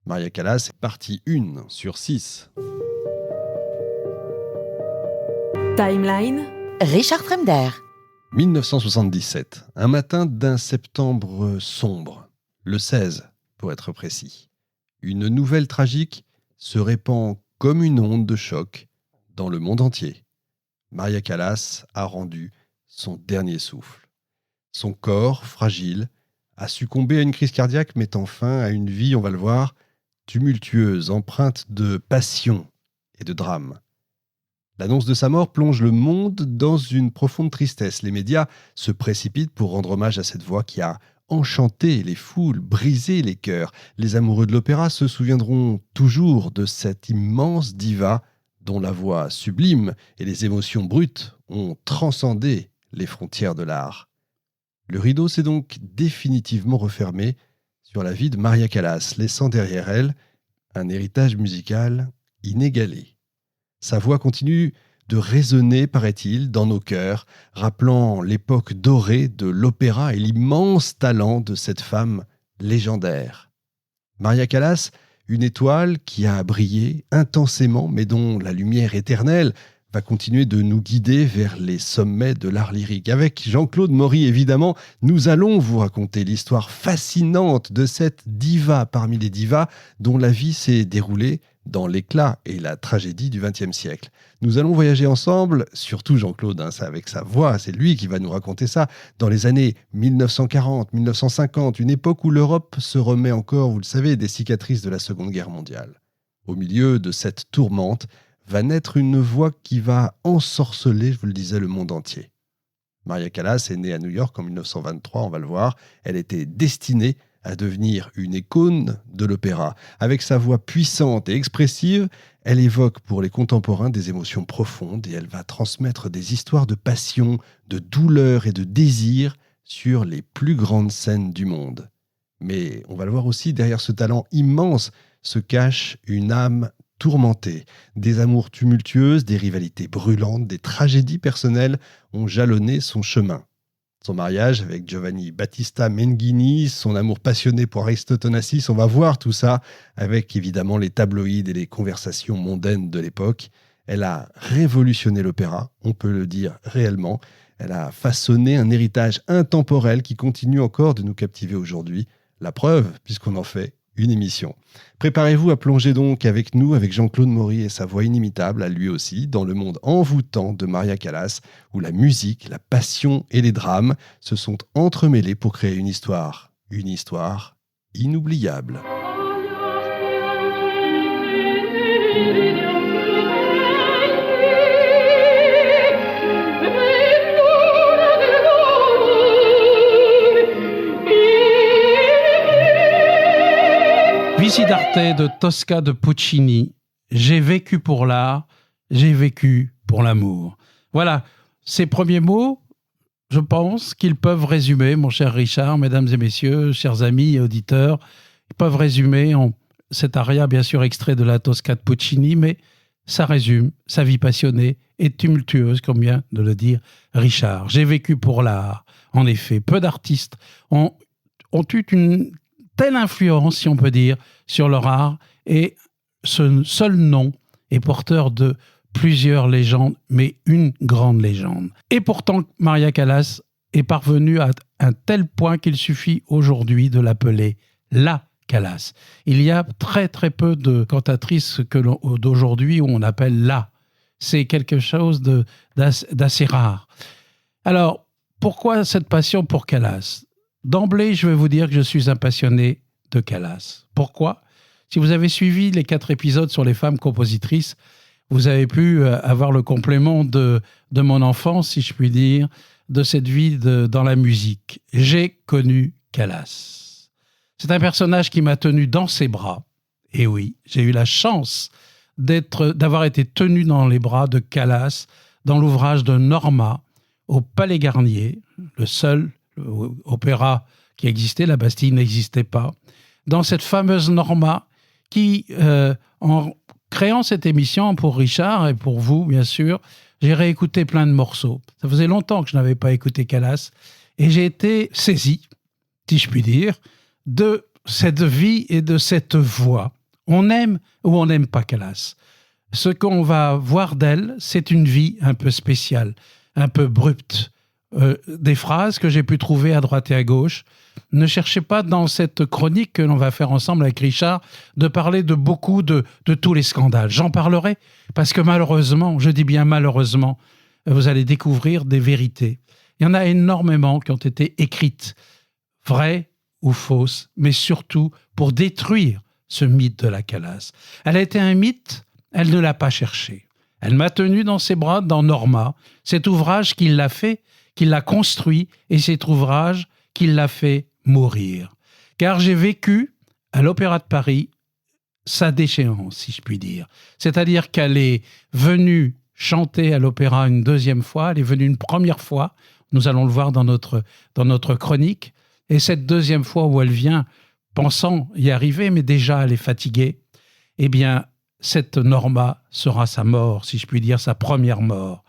Maria Callas est partie 1 sur 6. Timeline. Richard Fremder. 1977, un matin d'un septembre sombre, le 16 pour être précis. Une nouvelle tragique se répand comme une onde de choc dans le monde entier. Maria Callas a rendu son dernier souffle. Son corps, fragile, a succombé à une crise cardiaque mettant fin à une vie, on va le voir, tumultueuse, empreinte de passion et de drame. L'annonce de sa mort plonge le monde dans une profonde tristesse. Les médias se précipitent pour rendre hommage à cette voix qui a enchanté les foules, brisé les cœurs. Les amoureux de l'opéra se souviendront toujours de cette immense diva dont la voix sublime et les émotions brutes ont transcendé les frontières de l'art. Le rideau s'est donc définitivement refermé sur la vie de Maria Callas, laissant derrière elle un héritage musical inégalé. Sa voix continue de résonner, paraît-il, dans nos cœurs, rappelant l'époque dorée de l'opéra et l'immense talent de cette femme légendaire. Maria Callas, une étoile qui a brillé intensément, mais dont la lumière éternelle va continuer de nous guider vers les sommets de l'art lyrique. Avec Jean-Claude Maury, évidemment, nous allons vous raconter l'histoire fascinante de cette diva parmi les divas dont la vie s'est déroulée dans l'éclat et la tragédie du XXe siècle. Nous allons voyager ensemble, surtout Jean-Claude, avec sa voix, c'est lui qui va nous raconter ça, dans les années 1940, 1950, une époque où l'Europe se remet encore, vous le savez, des cicatrices de la Seconde Guerre mondiale. Au milieu de cette tourmente, va naître une voix qui va ensorceler, je vous le disais, le monde entier. Maria Callas est née à New York en 1923, on va le voir. Elle était destinée à devenir une icône de l'opéra. Avec sa voix puissante et expressive, elle évoque pour les contemporains des émotions profondes et elle va transmettre des histoires de passion, de douleur et de désir sur les plus grandes scènes du monde. Mais on va le voir aussi, derrière ce talent immense se cache une âme tourmentée. Des amours tumultueuses, des rivalités brûlantes, des tragédies personnelles ont jalonné son chemin. Son mariage avec Giovanni Battista Mengoni, son amour passionné pour Aristote Onassis, on va voir tout ça avec évidemment les tabloïds et les conversations mondaines de l'époque. Elle a révolutionné l'opéra, on peut le dire réellement. Elle a façonné un héritage intemporel qui continue encore de nous captiver aujourd'hui. La preuve, puisqu'on en fait une émission. Préparez-vous à plonger donc avec nous, avec Jean-Claude Maury et sa voix inimitable, à lui aussi, dans le monde envoûtant de Maria Callas, où la musique, la passion et les drames se sont entremêlés pour créer une histoire inoubliable. Visidarte de Tosca de Puccini. J'ai vécu pour l'art, j'ai vécu pour l'amour. Voilà, ces premiers mots, je pense qu'ils peuvent résumer, mon cher Richard, mesdames et messieurs, chers amis et auditeurs, ils peuvent résumer cet aria, bien sûr extrait de la Tosca de Puccini, mais ça résume sa vie passionnée et tumultueuse, comme vient de le dire Richard. J'ai vécu pour l'art. En effet, peu d'artistes ont eu une telle influence, si on peut dire, sur leur art, et ce seul nom est porteur de plusieurs légendes, mais une grande légende. Et pourtant, Maria Callas est parvenue à un tel point qu'il suffit aujourd'hui de l'appeler la Callas. Il y a très très peu de cantatrices d'aujourd'hui où on appelle la. C'est quelque chose d'assez rare. Alors, pourquoi cette passion pour Callas ? D'emblée, je vais vous dire que je suis un passionné de Callas. Pourquoi ? Si vous avez suivi les 4 épisodes sur les femmes compositrices, vous avez pu avoir le complément de mon enfance, si je puis dire, de cette vie dans la musique. J'ai connu Callas. C'est un personnage qui m'a tenu dans ses bras. Et oui, j'ai eu la chance d'avoir été tenu dans les bras de Callas dans l'ouvrage de Norma au Palais Garnier, le seul opéra qui existait, la Bastille n'existait pas, dans cette fameuse Norma qui, en créant cette émission pour Richard et pour vous, bien sûr, j'ai réécouté plein de morceaux. Ça faisait longtemps que je n'avais pas écouté Callas et j'ai été saisi, si je puis dire, de cette vie et de cette voix. On aime ou on n'aime pas Calas. Ce qu'on va voir d'elle, c'est une vie un peu spéciale, un peu abrupte. Des phrases que j'ai pu trouver à droite et à gauche. Ne cherchez pas dans cette chronique que l'on va faire ensemble avec Richard de parler de beaucoup de tous les scandales. J'en parlerai parce que malheureusement, je dis bien malheureusement, vous allez découvrir des vérités. Il y en a énormément qui ont été écrites, vraies ou fausses, mais surtout pour détruire ce mythe de la Calas. Elle a été un mythe, elle ne l'a pas cherché. Elle m'a tenu dans ses bras dans Norma, cet ouvrage qui l'a fait, qui l'a construit, et cet ouvrage qui l'a fait mourir. Car j'ai vécu à l'Opéra de Paris sa déchéance, si je puis dire. C'est-à-dire qu'elle est venue chanter à l'opéra une deuxième fois, elle est venue une première fois, nous allons le voir dans notre chronique, et cette deuxième fois où elle vient, pensant y arriver, mais déjà elle est fatiguée, eh bien, cette Norma sera sa mort, si je puis dire, sa première mort.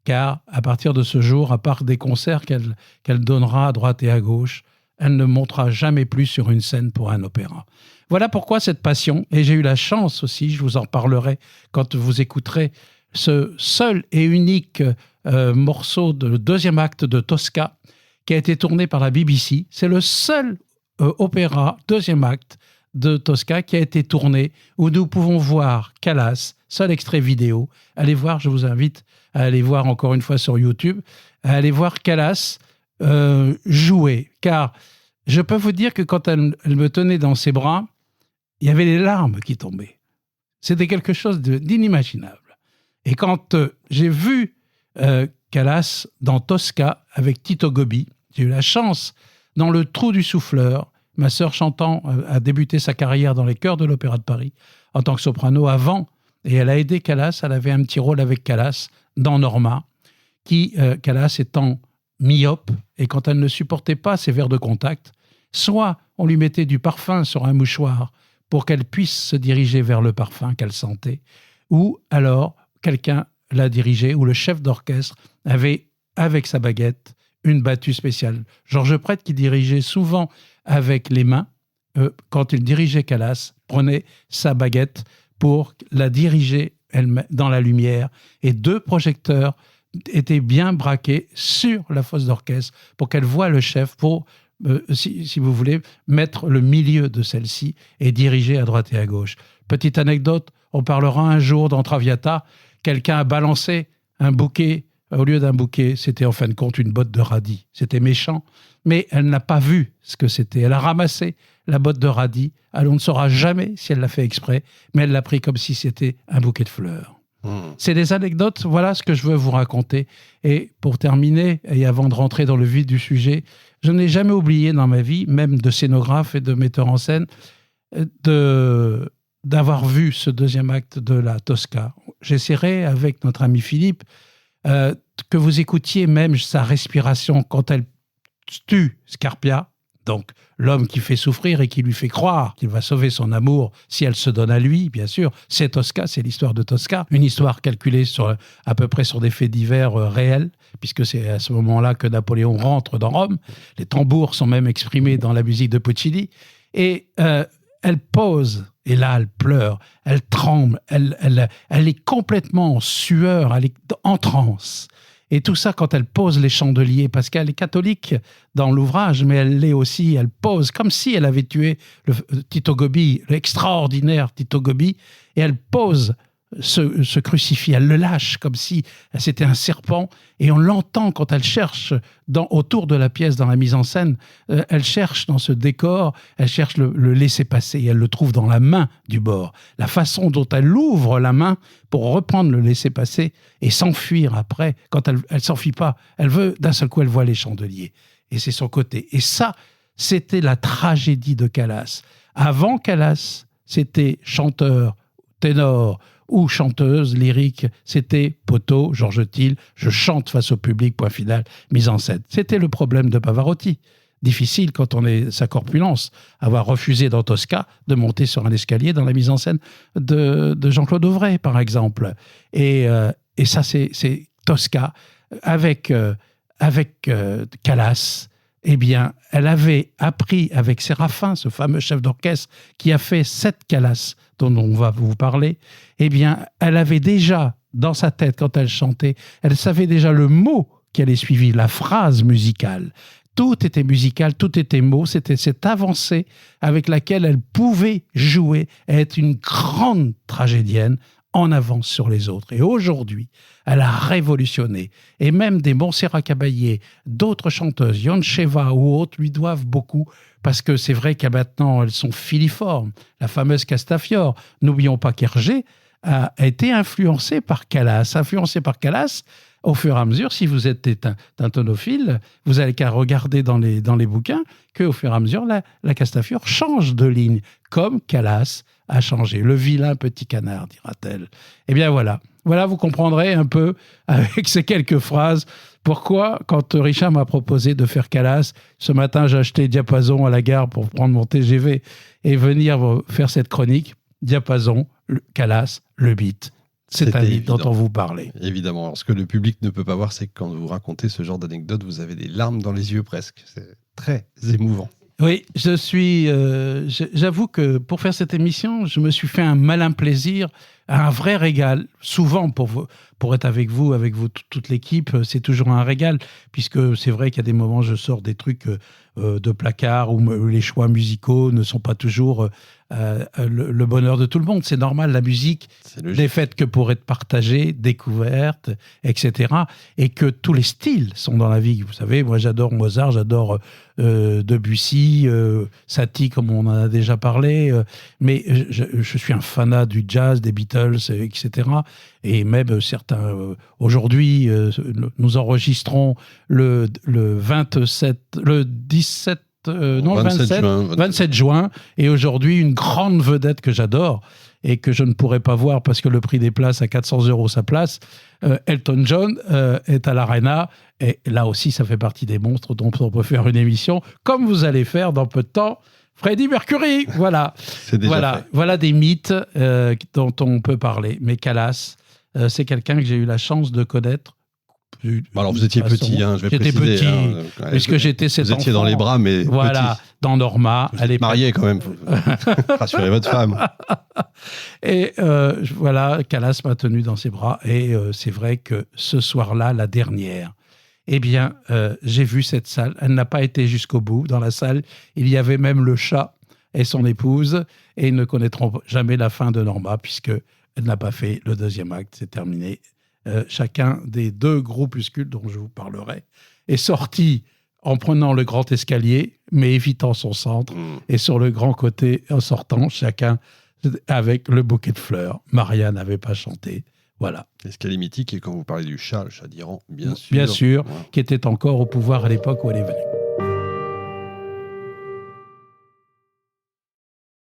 Car à partir de ce jour, à part des concerts qu'elle donnera à droite et à gauche, elle ne montera jamais plus sur une scène pour un opéra. Voilà pourquoi cette passion, et j'ai eu la chance aussi, je vous en parlerai quand vous écouterez ce seul et unique morceau de deuxième acte de Tosca qui a été tourné par la BBC. C'est le seul opéra deuxième acte de Tosca qui a été tourné où nous pouvons voir Calas, seul extrait vidéo. Allez voir, je vous invite à aller voir encore une fois sur YouTube, à aller voir Calas jouer. Car je peux vous dire que quand elle me tenait dans ses bras, il y avait les larmes qui tombaient. C'était quelque chose d'inimaginable. Et quand j'ai vu Calas dans Tosca avec Tito Gobbi, j'ai eu la chance, dans Le Trou du Souffleur, ma sœur chantant a débuté sa carrière dans les chœurs de l'Opéra de Paris en tant que soprano avant, et elle a aidé Calas, elle avait un petit rôle avec Calas dans Norma, Calas étant myope, et quand elle ne supportait pas ses verres de contact, soit on lui mettait du parfum sur un mouchoir pour qu'elle puisse se diriger vers le parfum qu'elle sentait, ou alors quelqu'un la dirigeait, ou le chef d'orchestre avait, avec sa baguette, une battue spéciale. Georges Prête, qui dirigeait souvent avec les mains, quand il dirigeait Calas, prenait sa baguette pour la diriger dans la lumière, et 2 projecteurs étaient bien braqués sur la fosse d'orchestre pour qu'elle voie le chef, pour, si vous voulez, mettre le milieu de celle-ci et diriger à droite et à gauche. Petite anecdote, on parlera un jour dans Traviata, quelqu'un a balancé un bouquet, au lieu d'un bouquet, c'était en fin de compte une botte de radis. C'était méchant, mais elle n'a pas vu ce que c'était. Elle a ramassé la botte de radis. Alors on ne saura jamais si elle l'a fait exprès, mais elle l'a pris comme si c'était un bouquet de fleurs. C'est des anecdotes, voilà ce que je veux vous raconter. Et pour terminer, et avant de rentrer dans le vif du sujet, je n'ai jamais oublié dans ma vie, même de scénographe et de metteur en scène, d'avoir vu ce deuxième acte de la Tosca. J'essaierai, avec notre ami Philippe, que vous écoutiez même sa respiration quand elle tue Scarpia, donc l'homme qui fait souffrir et qui lui fait croire qu'il va sauver son amour si elle se donne à lui, bien sûr. C'est Tosca, c'est l'histoire de Tosca, une histoire calculée à peu près sur des faits divers réels, puisque c'est à ce moment-là que Napoléon rentre dans Rome. Les tambours sont même exprimés dans la musique de Puccini. Et elle pose, et là elle pleure, elle tremble, elle est complètement en sueur, elle est en transe. Et tout ça quand elle pose les chandeliers, parce qu'elle est catholique dans l'ouvrage, mais elle l'est aussi, elle pose comme si elle avait tué Tito Gobbi, l'extraordinaire Tito Gobbi, et elle pose ce crucifix, elle le lâche comme si c'était un serpent, et on l'entend quand elle cherche autour de la pièce, dans la mise en scène, elle cherche dans ce décor, elle cherche le laisser-passer, et elle le trouve dans la main du bord. La façon dont elle ouvre la main pour reprendre le laisser-passer et s'enfuir après, quand elle ne s'enfuit pas, elle veut, d'un seul coup, elle voit les chandeliers, et c'est son côté. Et ça, c'était la tragédie de Calas. Avant Calas, c'était chanteur, ténor, ou chanteuse lyrique, c'était poteau, Georges Thiel, je chante face au public, point final, mise en scène. C'était le problème de Pavarotti. Difficile, quand on est sa corpulence, avoir refusé dans Tosca de monter sur un escalier dans la mise en scène de Jean-Claude Auvray, par exemple. Et ça, c'est Tosca avec Calas. eh bien, elle avait appris avec Séraphin, ce fameux chef d'orchestre qui a fait 7 Calas dont on va vous parler, eh bien, elle avait déjà dans sa tête, quand elle chantait, elle savait déjà le mot qui allait suivre, la phrase musicale. Tout était musical, tout était mot, c'était cette avancée avec laquelle elle pouvait jouer, être une grande tragédienne en avance sur les autres. Et aujourd'hui, elle a révolutionné. Et même des Montserrat Caballé, d'autres chanteuses, Yoncheva ou autres, lui doivent beaucoup, parce que c'est vrai qu'à maintenant, elles sont filiformes. La fameuse Castafiore. N'oublions pas qu'Hergé a été influencé par Calas. Au fur et à mesure, si vous êtes un tonophile, vous allez qu'à regarder dans les bouquins qu'au fur et à mesure, la Castafiore change de ligne, comme Calas a changé. Le vilain petit canard, dira-t-elle. Eh bien voilà, vous comprendrez un peu, avec ces quelques phrases, pourquoi, quand Richard m'a proposé de faire Calas, ce matin, j'ai acheté Diapason à la gare pour prendre mon TGV et venir faire cette chronique. Diapason, Calas, le beat. C'est un livre dont on vous parlait. Évidemment. Alors, ce que le public ne peut pas voir, c'est que quand vous racontez ce genre d'anecdote, vous avez des larmes dans les yeux presque. C'est très émouvant. Oui, j'avoue que pour faire cette émission, je me suis fait un malin plaisir, un vrai régal. Souvent, pour être avec vous, toute l'équipe, c'est toujours un régal, puisque c'est vrai qu'il y a des moments, je sors des trucs de placard où les choix musicaux ne sont pas toujours le bonheur de tout le monde. C'est normal, la musique n'est faite que pour être partagée, découverte, etc. Et que tous les styles sont dans la vie. Vous savez, moi j'adore Mozart, j'adore Debussy, Satie, comme on en a déjà parlé, mais je suis un fanat du jazz, des Beatles, etc. Et même certains... aujourd'hui, nous enregistrons le 27 juin, et aujourd'hui, une grande vedette que j'adore et que je ne pourrais pas voir parce que le prix des places à 400 € sa place, Elton John est à l'Arena, et là aussi, ça fait partie des monstres dont on peut faire une émission, comme vous allez faire dans peu de temps, Freddie Mercury. Voilà. Voilà des mythes dont on peut parler. Mais Calas, c'est quelqu'un que j'ai eu la chance de connaître. Alors vous étiez petit, je vais j'étais préciser. Petit, puisque j'étais cet enfant. Vous étiez dans les bras, mais voilà, petit. Dans Norma. Vous êtes marié quand même, rassurez votre femme. Et voilà, Calas m'a tenu dans ses bras, et c'est vrai que ce soir-là, la dernière, eh bien, j'ai vu cette salle, elle n'a pas été jusqu'au bout. Dans la salle, il y avait même le chat et son épouse, et ils ne connaîtront jamais la fin de Norma, puisqu'elle n'a pas fait le deuxième acte, c'est terminé. Chacun des 2 groupuscules dont je vous parlerai est sorti en prenant le grand escalier, mais évitant son centre, et sur le grand côté, en sortant, chacun avec le bouquet de fleurs. Maria n'avait pas chanté. Voilà. Escalier mythique, et quand vous parlez du chat, le chat d'Iran, bien sûr. Bien sûr, qui était encore au pouvoir à l'époque où elle est venue.